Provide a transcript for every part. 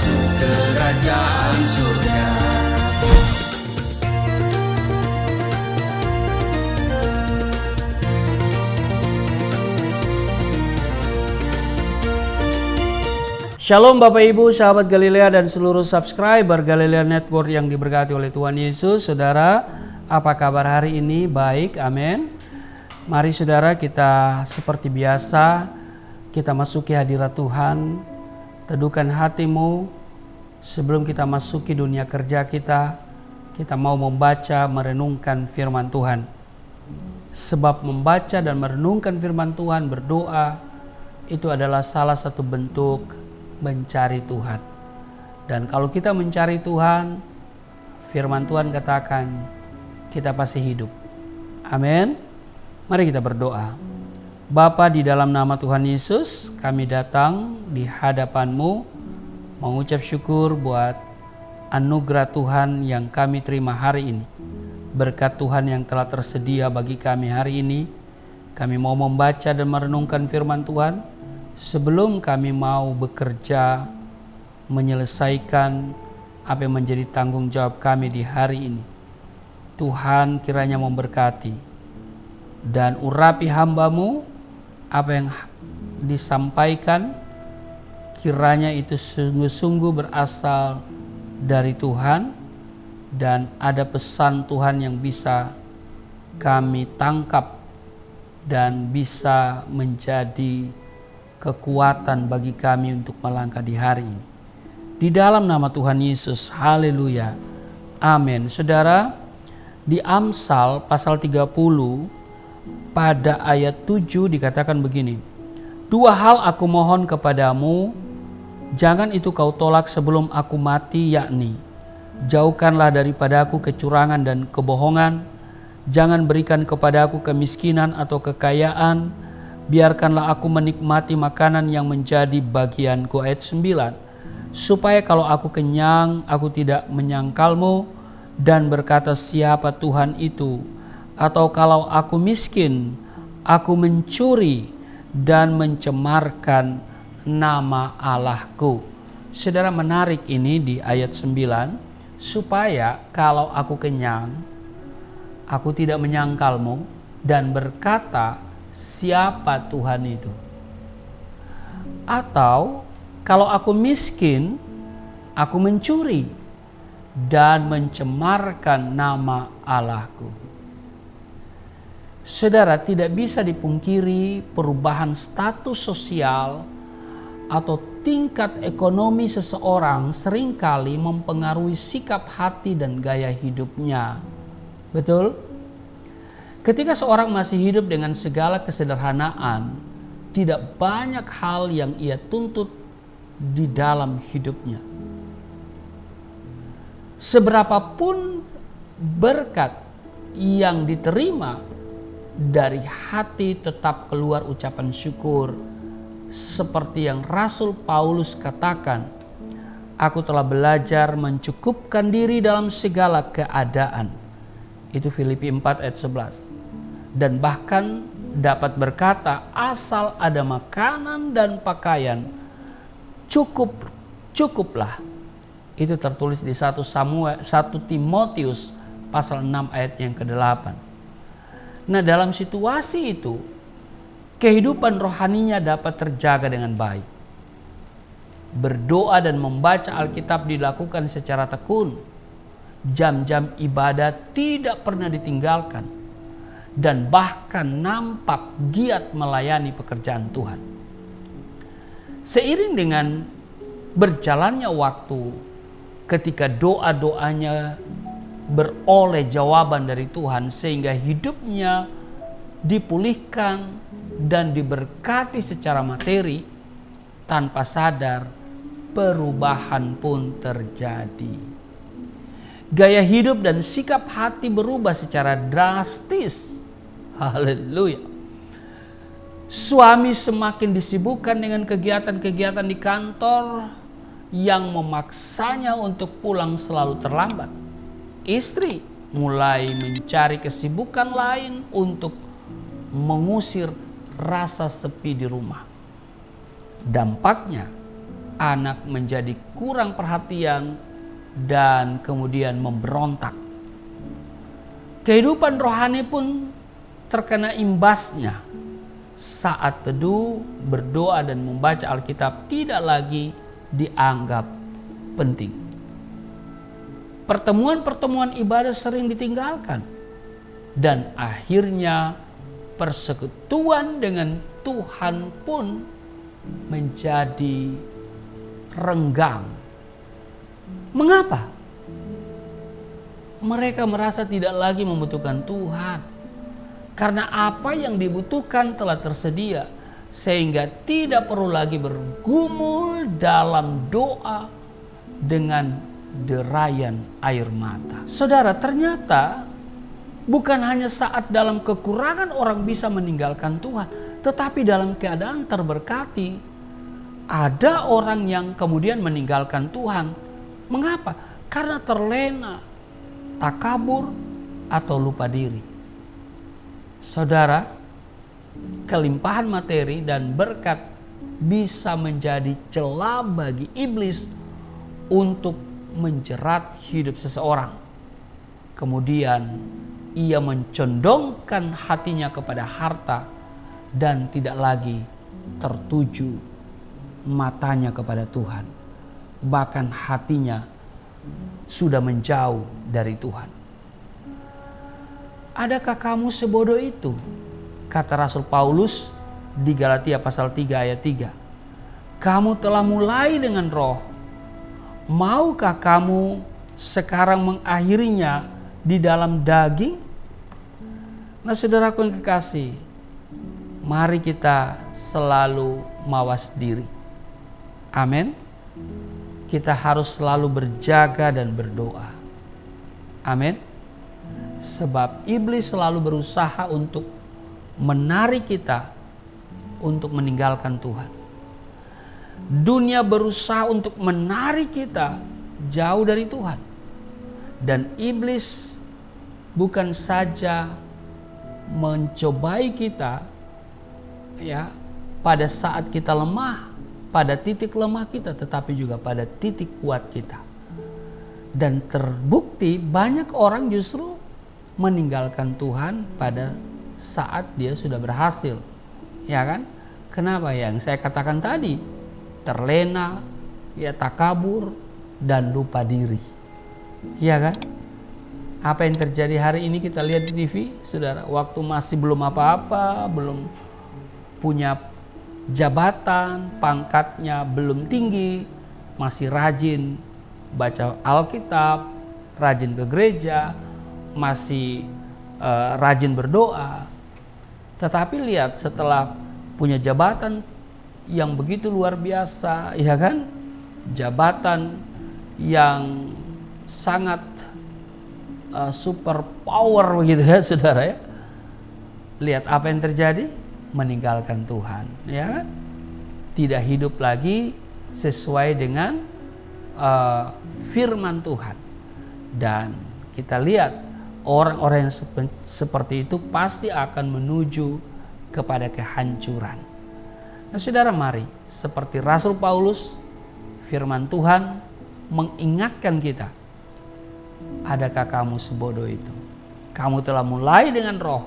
masuk kerajaan surga. Shalom Bapak Ibu, sahabat Galilea dan seluruh subscriber Galilea Network yang diberkati oleh Tuhan Yesus. Saudara, apa kabar hari ini? Baik, amin. Mari saudara, kita seperti biasa, kita masuki hadirat Tuhan. Teduhkan hatimu sebelum kita masuki dunia kerja kita. Kita mau membaca, merenungkan firman Tuhan. Sebab membaca dan merenungkan firman Tuhan, berdoa, itu adalah salah satu bentuk mencari Tuhan. Dan kalau kita mencari Tuhan, firman Tuhan katakan kita pasti hidup. Amin. Mari kita berdoa. Bapa, di dalam nama Tuhan Yesus, kami datang di hadapan-Mu mengucap syukur buat anugerah Tuhan yang kami terima hari ini. Berkat Tuhan yang telah tersedia bagi kami hari ini, kami mau membaca dan merenungkan firman Tuhan. Sebelum kami mau bekerja menyelesaikan apa yang menjadi tanggung jawab kami di hari ini, Tuhan kiranya memberkati dan urapi hamba-Mu. Apa yang disampaikan kiranya itu sungguh-sungguh berasal dari Tuhan dan ada pesan Tuhan yang bisa kami tangkap dan bisa menjadi kekuatan bagi kami untuk melangkah di hari ini. Di dalam nama Tuhan Yesus, haleluya, amin. Saudara, di Amsal pasal 30 pada ayat 7 dikatakan begini. 2 hal aku mohon kepadamu, jangan itu kau tolak sebelum aku mati, yakni jauhkanlah daripadaku kecurangan dan kebohongan, jangan berikan kepadaku kemiskinan atau kekayaan, biarkanlah aku menikmati makanan yang menjadi bagianku. Ayat 9. Supaya kalau aku kenyang, aku tidak menyangkalmu dan berkata siapa Tuhan itu. Atau kalau aku miskin, aku mencuri dan mencemarkan nama Allahku. Saudara, menarik ini di ayat 9. Supaya kalau aku kenyang, aku tidak menyangkalmu dan berkata siapa Tuhan itu. Atau kalau aku miskin, aku mencuri dan mencemarkan nama Allahku. Saudara, tidak bisa dipungkiri perubahan status sosial atau tingkat ekonomi seseorang seringkali mempengaruhi sikap hati dan gaya hidupnya. Betul? Ketika seorang masih hidup dengan segala kesederhanaan, tidak banyak hal yang ia tuntut di dalam hidupnya. Seberapapun berkat yang diterima, dari hati tetap keluar ucapan syukur. Seperti yang Rasul Paulus katakan, aku telah belajar mencukupkan diri dalam segala keadaan. Itu Filipi 4 ayat 11. Dan bahkan dapat berkata asal ada makanan dan pakaian, cukuplah. Itu tertulis di 1 Timotius pasal 6 ayat yang ke-8. Nah, dalam situasi itu kehidupan rohaninya dapat terjaga dengan baik. Berdoa dan membaca Alkitab dilakukan secara tekun. Jam-jam ibadah tidak pernah ditinggalkan. Dan bahkan nampak giat melayani pekerjaan Tuhan. Seiring dengan berjalannya waktu, ketika doa-doanya beroleh jawaban dari Tuhan, sehingga hidupnya dipulihkan dan diberkati secara materi, tanpa sadar perubahan pun terjadi. Gaya hidup dan sikap hati berubah secara drastis. Haleluya. Suami semakin disibukkan dengan kegiatan-kegiatan di kantor yang memaksanya untuk pulang selalu terlambat. Istri mulai mencari kesibukan lain untuk mengusir rasa sepi di rumah. Dampaknya, anak menjadi kurang perhatian dan kemudian memberontak. Kehidupan rohani pun terkena imbasnya saat teduh, berdoa dan membaca Alkitab tidak lagi dianggap penting. Pertemuan-pertemuan ibadah sering ditinggalkan dan akhirnya persekutuan dengan Tuhan pun menjadi renggang. Mengapa? Mereka merasa tidak lagi membutuhkan Tuhan. Karena apa yang dibutuhkan telah tersedia. Sehingga tidak perlu lagi bergumul dalam doa dengan derayan air mata. Saudara, ternyata bukan hanya saat dalam kekurangan orang bisa meninggalkan Tuhan. Tetapi dalam keadaan terberkati, ada orang yang kemudian meninggalkan Tuhan. Mengapa? Karena terlena, takabur, atau lupa diri. Saudara, kelimpahan materi dan berkat bisa menjadi celah bagi iblis untuk menjerat hidup seseorang. Kemudian ia mencondongkan hatinya kepada harta dan tidak lagi tertuju matanya kepada Tuhan. Bahkan hatinya sudah menjauh dari Tuhan. Adakah kamu sebodoh itu? Kata Rasul Paulus di Galatia pasal 3 ayat 3. Kamu telah mulai dengan roh. Maukah kamu sekarang mengakhirinya di dalam daging? Nah, saudaraku yang kekasih, mari kita selalu mawas diri. Amin. Kita harus selalu berjaga dan berdoa. Amin. Sebab iblis selalu berusaha untuk menarik kita untuk meninggalkan Tuhan. Dunia berusaha untuk menarik kita jauh dari Tuhan. Dan iblis bukan saja mencobai kita ya pada saat kita lemah, pada titik lemah kita, tetapi juga pada titik kuat kita. Dan terbukti banyak orang justru meninggalkan Tuhan pada saat dia sudah berhasil. Ya kan? Kenapa? Yang saya katakan tadi, terlena, ya takabur, dan lupa diri. Ya kan? Apa yang terjadi hari ini kita lihat di TV, saudara. Waktu masih belum apa-apa, belum punya jabatan, pangkatnya belum tinggi, masih rajin baca Alkitab, rajin ke gereja, masih rajin berdoa. Tetapi lihat, setelah punya jabatan yang begitu luar biasa, ya kan? Jabatan yang sangat super power begitu ya, saudara ya. Lihat apa yang terjadi, meninggalkan Tuhan, ya kan? Tidak hidup lagi sesuai dengan firman Tuhan. Dan kita lihat orang-orang yang seperti itu pasti akan menuju kepada kehancuran. Nah, saudara, mari seperti Rasul Paulus, firman Tuhan mengingatkan kita. Adakah kamu sebodoh itu? Kamu telah mulai dengan roh.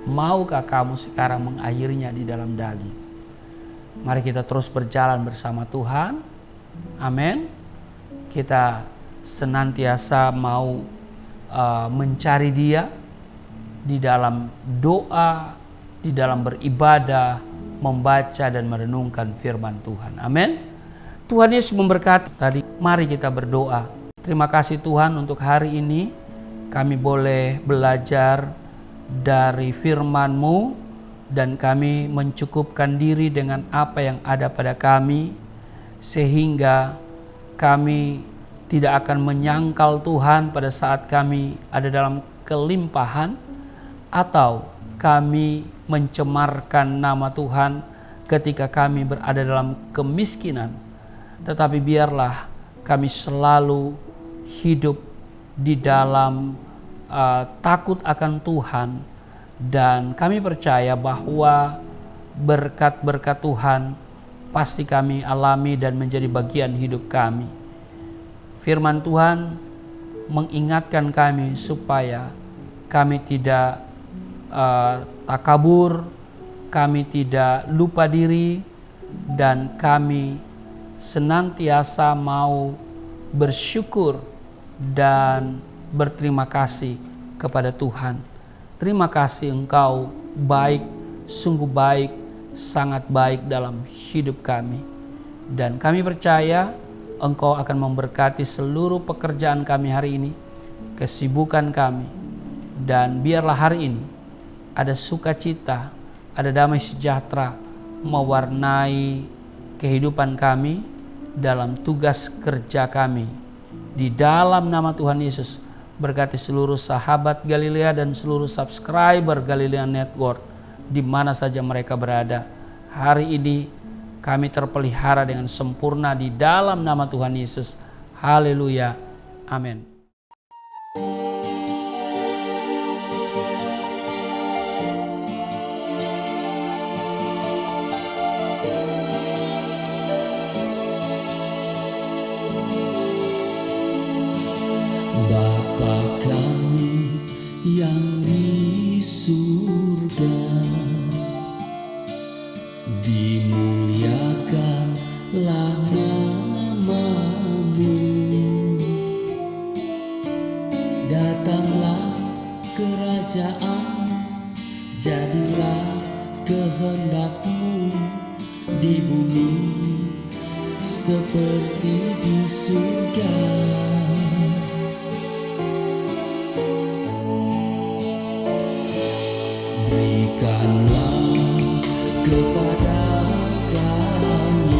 Maukah kamu sekarang mengakhirinya di dalam daging? Mari kita terus berjalan bersama Tuhan. Amin. Kita senantiasa mau mencari Dia di dalam doa, di dalam beribadah, membaca dan merenungkan firman Tuhan. Amin. Tuhan Yesus memberkati. Tadi mari kita berdoa. Terima kasih Tuhan untuk hari ini kami boleh belajar dari firman-Mu dan kami mencukupkan diri dengan apa yang ada pada kami sehingga kami tidak akan menyangkal Tuhan pada saat kami ada dalam kelimpahan atau kami mencemarkan nama Tuhan ketika kami berada dalam kemiskinan. Tetapi biarlah kami selalu hidup di dalam takut akan Tuhan, dan kami percaya bahwa berkat-berkat Tuhan pasti kami alami dan menjadi bagian hidup kami. Firman Tuhan mengingatkan kami supaya kami tidak takabur, kami tidak lupa diri, dan kami senantiasa mau bersyukur dan berterima kasih kepada Tuhan. Terima kasih Engkau baik, sungguh baik, sangat baik dalam hidup kami. Dan kami percaya Engkau akan memberkati seluruh pekerjaan kami hari ini, kesibukan kami. Dan biarlah hari ini ada sukacita, ada damai sejahtera mewarnai kehidupan kami dalam tugas kerja kami. Di dalam nama Tuhan Yesus, berkati seluruh sahabat Galilea dan seluruh subscriber Galilea Network di mana saja mereka berada. Hari ini kami terpelihara dengan sempurna di dalam nama Tuhan Yesus. Haleluya. Amin. Bapa kami yang di surga, dimuliakanlah nama-Mu. Datanglah kerajaan, jadilah kehendak-Mu di bumi seperti di surga. Berikanlah kepada kami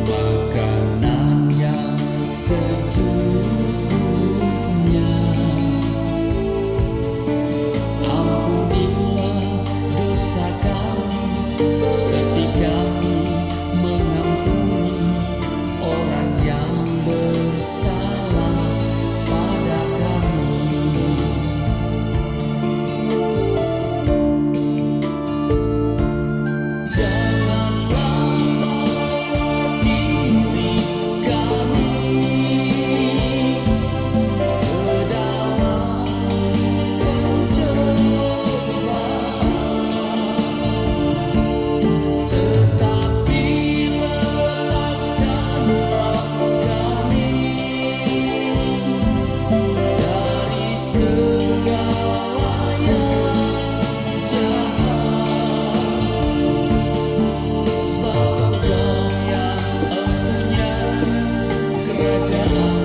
makanan yang secukupnya. Ampunilah dosa kami seperti kami mengampuni orang yang bersalah pada kami. Kerajaan